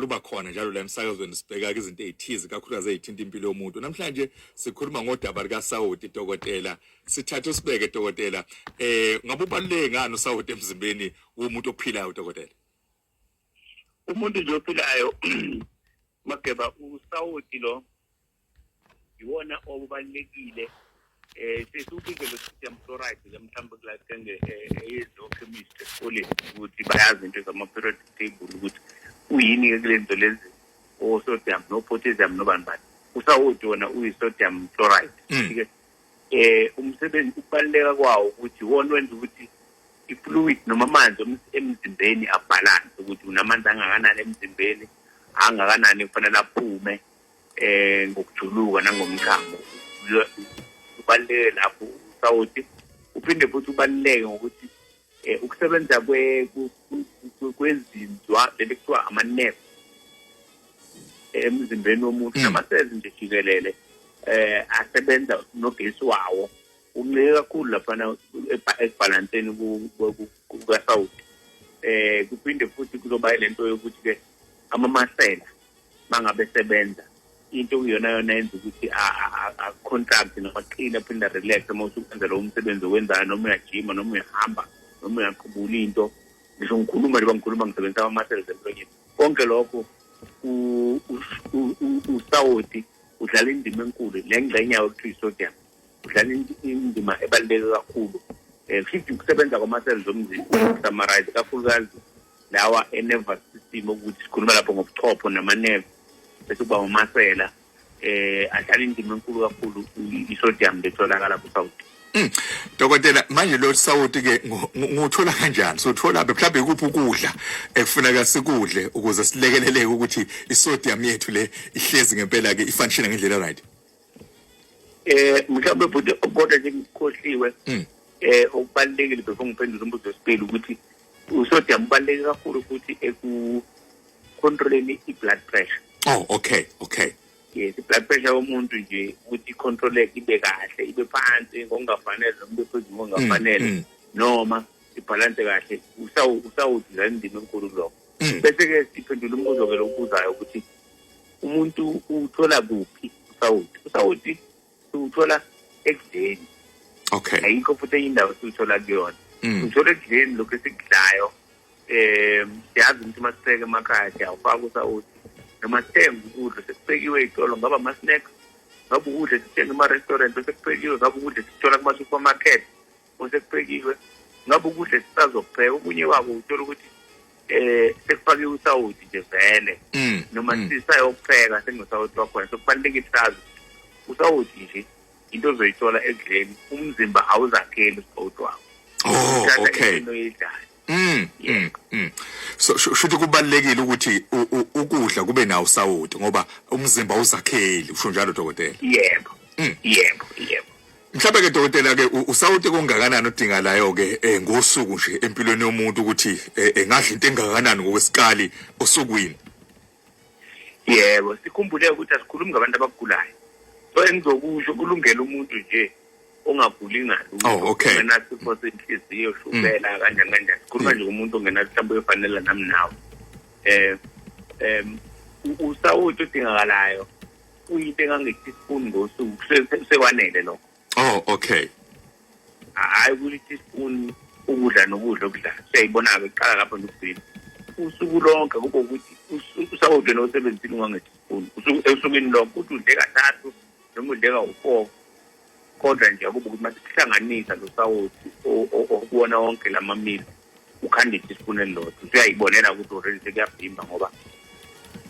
luba khona njalo la emsakazweni sibheka izinto ezithize kakhulukazi ezithinta impilo yomuntu. Namhlanje sikhuluma ngodaba likaSawoti dokotela. Sithatha usibeke dokotela. Ngabe ubaluleke ngani uSawoti emzimbeni womuntu ophilayo dokotela? Umuntu nje ophilayo mageba uSawoti lo iwona obubalekile sesubike lo-sodium chloride mhlawumbe kulakenge eyezochemistry esikoleni ukuthi bayazi into zama-periodic table ukuthi uyini-ke kule nto lezi o-sodium no-potassium nobani bani. uSawoti wona uyi-sodium chloride. Umsebenzi ukubaluleka kwawo ukuthi iwona wenza ukuthi i-fluid noma amanzi emzimbeni abhalanse ukuthi unamanzi angakanani emzimbeni angakanani kufanele aphume ngokujuluka nangomchamo. Ubaluleke lapho uSawoti uphinde futhi ubaluleke ngokuthi ukusebenza kwezinzwa lekuthiwa ama-nerve emzimbeni womuntu nama-cells nje jikelele asebenza nogesi wawo uncike kakhulu laphana ekubhalanseni kukaSawoti. Kuphinde futhi kuzoba lento yokuthi-ke amamasela mangabe sebenza into kuyona yona yenza ukuthi a-contract noma aqine aphinde relax uma usukwenza lo umsebenzi owenzayo noma uyajima noma uyahamba noma uyaqhubula into. Ngisho ngikhuluma ngisebenzisa ama-muscles emlonyeni. Konke lokho uSawoti udlala indima enkulu le ngxenye yawo ekuthiwa i-sodium udlala indima ebaluleke kakhulu. Futhi ukusebenza kwama-cells omzimba summarize kakhulukazi lawa e-nervous system ukuthi sikhuluma lapho ngobuchopho nama-nerve bese kuba umasela adlala indima enkulu kakhulu i-sodium letholakala kuSawoti. Dokotela manje lo Sawoti ke nguthola kanjani? Sothola mhlawumbe kuphi ukudla ekufuneka sikudle ukuze silekeleleke ukuthi i-sodium yethu le ihlezi ngempela ke ifunctiona ngendlela right? Mhlawumbe futhi kodwa nje ngikhohliwe okubalulekile before ngiphendule umbuzo wesibili ukuthi u-sodium ubaluleke kakhulu futhi eku-controlling i-blood pressure. Oh, okay. Yes, i-blood pressure yomuntu nje ukuthi i-controleke ibe kahle ibe phansi ngokungafanele noma ibe phezulu ngokungafanele noma ibhalanse kahle. uSawoti dlala indima enkulu lokho. Bese-ke siphendula umbuzo-ke lo ubuzayo ukuthi umuntu uthola kuphi uSawoti uthola ekudleni. Okay. Ayikho futhi enye indawo siwuthola kuyona. Uthola ekudleni lokhu esikudlayo. Siyazi ukuthi masipheke emakhaya siyawufaka uSawoti noma sithenga ukudla sekuphekiwe ey'tolo ngaba ama-snacks ngabe ukudla sithenga ema-restaurant osekuphekiwe ngabe ukudla sithola kuma-supermarket osekuphekiwe ngabe ukudla sisazokupheka. Okunye kwabo uthola ukuthi sekufakiwe uSawoti nje vele noma sisayokupheka sekunosawoti wakhona. So kubalulekile sazi uSawoti nje into ozoyithola ekudleni umzimba awuzakheli uSawoti wakho. Okay. So shothi kubalekile ukuthi ukudla kube nawo uSawoti ngoba umzimba uzakheli usho njalo dokotela? Yebo. Mhlawumbe ke dokotela ke uSawoti kongakanani odingalayo ke ngosuku nje empilweni yomuntu ukuthi engadla into engakanani ngokwesikali osukwini? Yebo, sikhumbule ukuthi asikhulumi ngabantu abagulayo. So engizokusho kulungela umuntu nje ongaguli ngalo. Okay. Mina sifo senhliziyo shukela kanjani. Sikhuluma nje umuntu ongena mhlawumbe ufanele nami nawe. uSawoti udingakalayo uyinto engange-teaspoon ngosuku sekwanele lokho. Oh, okay. Hayi kuti-teaspoon ukudla nokudla okudlayo siyayibona-ke kuqala lapho nokugcina usuku lonke kube ukuthi uSawoti nosebenzini wange-teaspoon esukwini lonke ukuthi udle kathathu noma udle kawu-4 kodwa nje akube ukuthi mase kuhlanganisa lo Sawoti okuwona wonke lamamili ukhanda i-teaspoon elilodwa usuyayibonela ukuthi already sekuyabhimba ngoba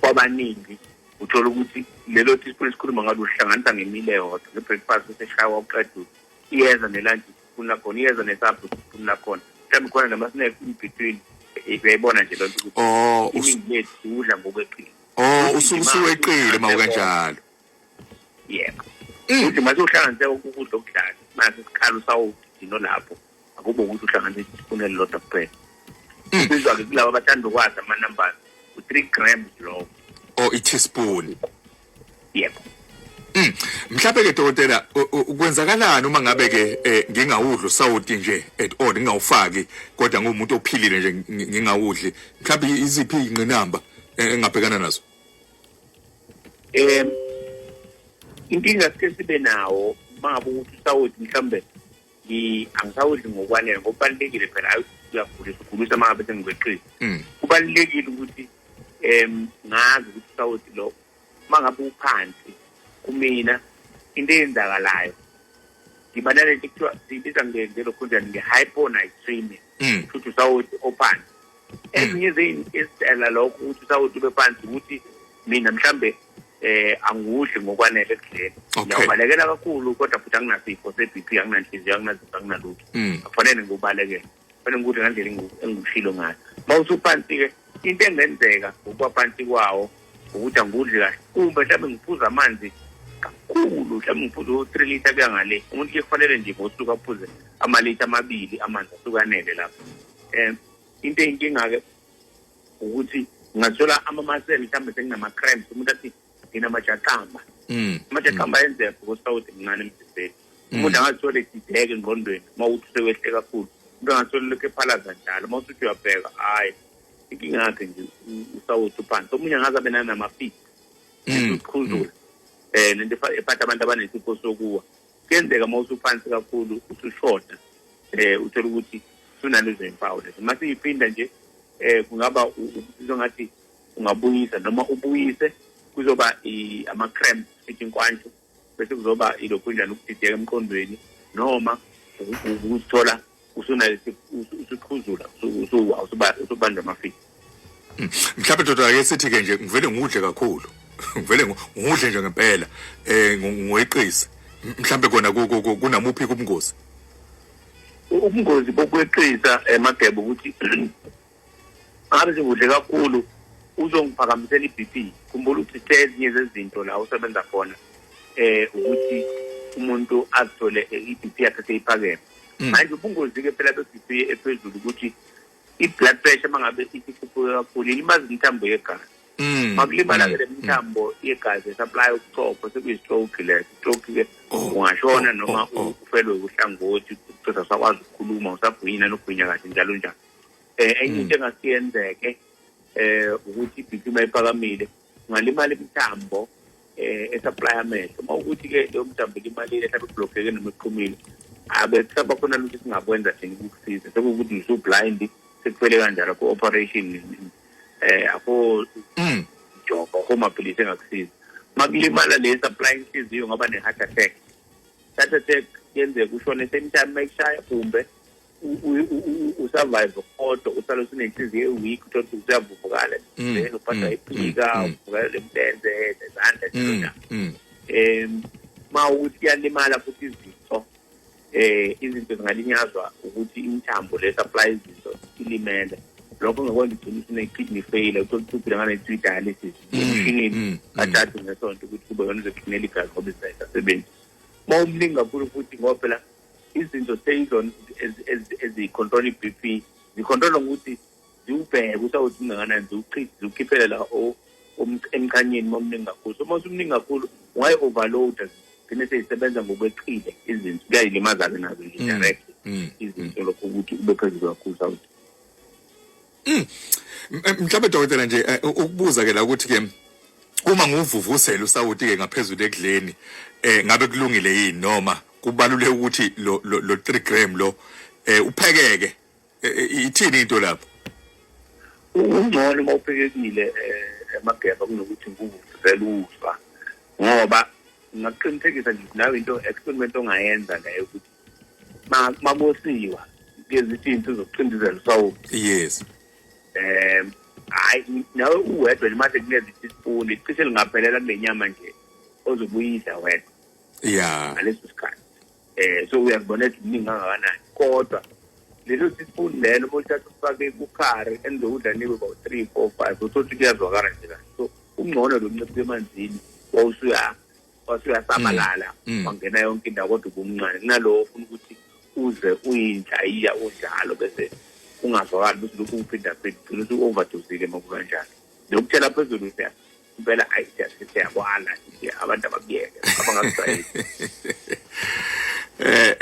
kwabaningi uthola ukuthi lelo teaspoon esikhuluma ngalo uhlanganisa ngemile yodwa ngebreakfast useshawa uqeda iyeza nelunch teaspoon lakhona iyeza nesapho teaspoon lakhona mhlawumbe khona nama-snack in between uyayibona nje lonto ukuthi iningi lethu udla ngokweqile usuweqile ma kanjalo. Yebo. Uthi mase uhlanganise ukudla okudlala mase sikhala uSawoti dino lapho akube ukuthi uhlanganise teaspoon elilodwa kuphela. Sizwa-ke kulabo abathanda ukwazi ama-numbers u-3 grams lo i-teaspoon. Yebo. Mhlawumbe ke dokotela ukwenzakalani uma ngabe ke ngingawudla uSawoti nje at all ngingawufaki kodwa ngumuntu ophilile nje ngingawudli mhlawumbe iziphi ingqinamba engabhekana nazo? Inkinga sibe nawo mangabe ukuthi usawuthi mhlambe angisawudli ngokwanele ngokubalulekile phela uyakhulisa mangabe sengikweqile. Kubalulekile ukuthi ngazi ukuthi usawuthi lo mangabe uphansi kumina into eyenzakalayo ngibanale kuthiwa sibiza ngelo khonjani nge-hyponatremia futhi usawuthi ophansi. Ezinye izindlela lokho ukuthi usawuthi ube phansi ukuthi mina mhlambe angudli ngokwanele ekudleni. Ngiyabalekela kakhulu kodwa futhi anginasifo se-BP, anginanhliziyo, anginalutho. Akufanele ngibalekele. Kufanele ngikudle ngandlela engikushilo ngayo. Mawusuphansi-ke into engenzeka ukuba phansi kwawo ukuthi angudli kahle. Kumbe mhlawumbe ngiphuza amanzi kakhulu, mhlawumbe ngiphuza 3 litha kuya ngale. Umuntu ke kufanele nje ngosuku aphuze amalitha 2 amanzi ahlukanele lapho. Into eyinkinga-ke ukuthi ngathola amamaseli mhlawumbe senginama-cramps, umuntu athi nginamajaqamba. Amajaqamba enzeka because sawuthi mncane emzimbeni. Umuntu angathola ekudideke engqondweni mawuthi sewehle kakhulu. Umuntu angathola lokhu ephalaza njalo mawusuthi uyabheka hayi inkinga yakhe nje usawuthi uphansi. Omunye angaze abe nanamafithi ukukhuzula lento ephatha abantu abanesifo sokuwa. Kuyenzeka mawusuphansi kakhulu usushoda uthola ukuthi sunalezo impawu lezo. Mase iphinda nje kungaba uzongathi ungabuyisa noma ubuyise kuzoba ama-cramps sithi inkwantsho bese kuzoba ilokhu njani ukudideka emqondweni noma ukuthola usukhuzula usubanjwa amafithi. Mhlawumbe doda ake sithi-ke nje ngivele ngudle kakhulu ngivele ngudle nje ngempela ngiweqise mhlawumbe kona kunamuphi ubungozi? Ubungozi bokweqisa Mageba ukuthi ngabe ngudle kakhulu uzongiphakamisela i-BP. Khumbula ukuthi ezinye zezinto la usebenza khona ukuthi umuntu athole i-BP yakhe seyiphakeme. Manje ubungozi-ke phela be-BP ephezulu ukuthi i-blood pressure mangabe isikhuphuke kakhulu ilimaza imithambo yegazi. Makulimala-ke le mithambo yegazi supply ukuchopha sekuyi-stroke leyo. Stroke-ke ungashona noma ufelwe uhlangothi uqeda usakwazi ukukhuluma usabhuyina nokubhinya kahle njalo njalo. Enye into engasiyenzeke ukuthi i-BP mayiphakamile ungalimala imithambo esupply amehlo. Mawukuthi-ke leyo mthambo ilimalile mhlawumbe iblockeke noma iqhumile abe kusaba khona ukuthi singakwenza thina ukukusiza sekukuthi usublind sekuphele kanjalo ku-operation akho job akho maphilisi engakusiza. Makulimala le supply inhliziyo ngoba ne-heart attack. Heart attack yenzeka ushone same time mayikushaya kumbe usurvive kodwa usala usunenhliziyo e-weak uthola ukuthi usuyavuvukala then uphatha iphika uvukala lemlenze nezandla njalo. Mawukuthi kuyalimala futhi izinto zingalinyazwa ukuthi imithambo le supply izinto ilimele. Lokho ngakwenza ugcina usune-kidney failure uthola ukuthi uphila ngane-dialysis emshinini kathathu ngesonto ukuthi kube yona uzoklinela igazi ngoba isasebenzi. Mawumningi kakhulu futhi ngoba phela izinto seyizona ezicontrol i-BP zicontrol ngokuthi ziwubheke usawuthi ungakanani ziwukhiphele la emkhanyeni mawumningi kakhulu. So mawusumningi kakhulu ungayi-overloada gcine seyisebenza ngokweqile izinto kuyayilimaza-ke nazo direct izinto lokho ukuthi ube phezulu kakhulu sawuthi. Mhlawumbe dokotela nje ukubuza-ke la ukuthi-ke uma nguvuvusela usawuthi-ke ngaphezulu ekudleni ngabe kulungile yini noma kubaluleke ukuthi lo 3 gram lo uphekeke ithini into lapho? Ungcono mawuphekekile Mageba kunokuthi nguvuvuzela uswa ngoba ngaqinisekisa nje nawe into experiment ongayenza leyo ukuthi mabosiwa ngezitinto zokucindezela usawuthi. Yes. Hayi nawe uwedwa nje mase kunezi teaspoon icishe lingaphelela kule nyama nje ozobuyisa wedwa. Yeah. Ngaleso sikhathi. So uyakubona ukuthi mningi kangakanani kodwa leso teaspoon lelo mawuthatha ufake kukhari enizokudla nibe about 3, 4, 5 uthothi kuyazwakala nje kahle. So ungcono lo mnciphe emanzini wasuyasabalala wangena yonke indawo kodwa ubumncane kunalowo ufuna ukuthi uze uyinjayiya unjalo bese ungazwakali bese lokhu uphinda gcina usu-overdose-ke makukanjalo. Lokuthela phezulu impela siyabona abantu abakuyeke abangakusayeli.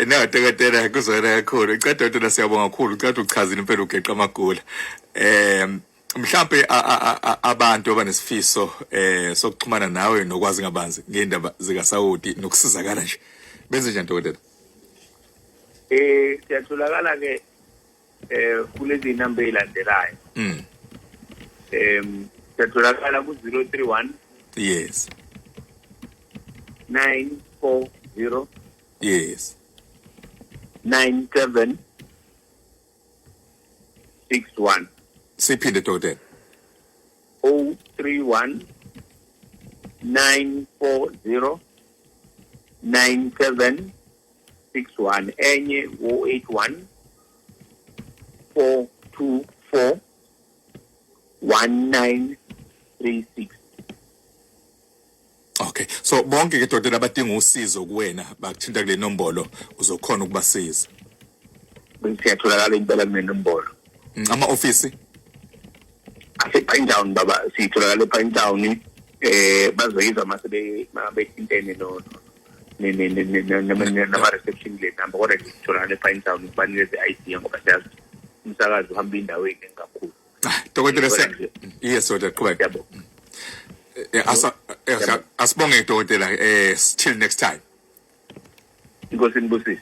No dokotela kuzwela kakhulu. Cha dokotela siyabonga kakhulu. Ucathi uchazile impela ugeqa amagula. mhlambe abantu abanesifiso sokuxhumana nawe nokwazi ngabanzi ngendaba zikaSawoti nokusizakala nje benze njani dokotela? Siyatholakala ke kulezi number ezilandelayo. Siyatholakala ku 031 yes 940 yes 9761. siphinde dokotela 031 940 9761 enye 081 424 1936. okay so bonke ke dokotela abadinga usizo kuwena bakuthinta kule nombolo uzokhona ukubasiza. Siyatholakala impela kunenombolo. Ama office asePinetown baba sitholakala ePinetown bazoyiza masebethintene no nama reception le number kodwa sitholakala ePinetown kubanike i-ID ngoba siyazi umsakazo uhamba indawo eningi kakhulu. dokotela yes dokotela qhubeka. Asibonge dokotela till next time. Inkosi nibusise.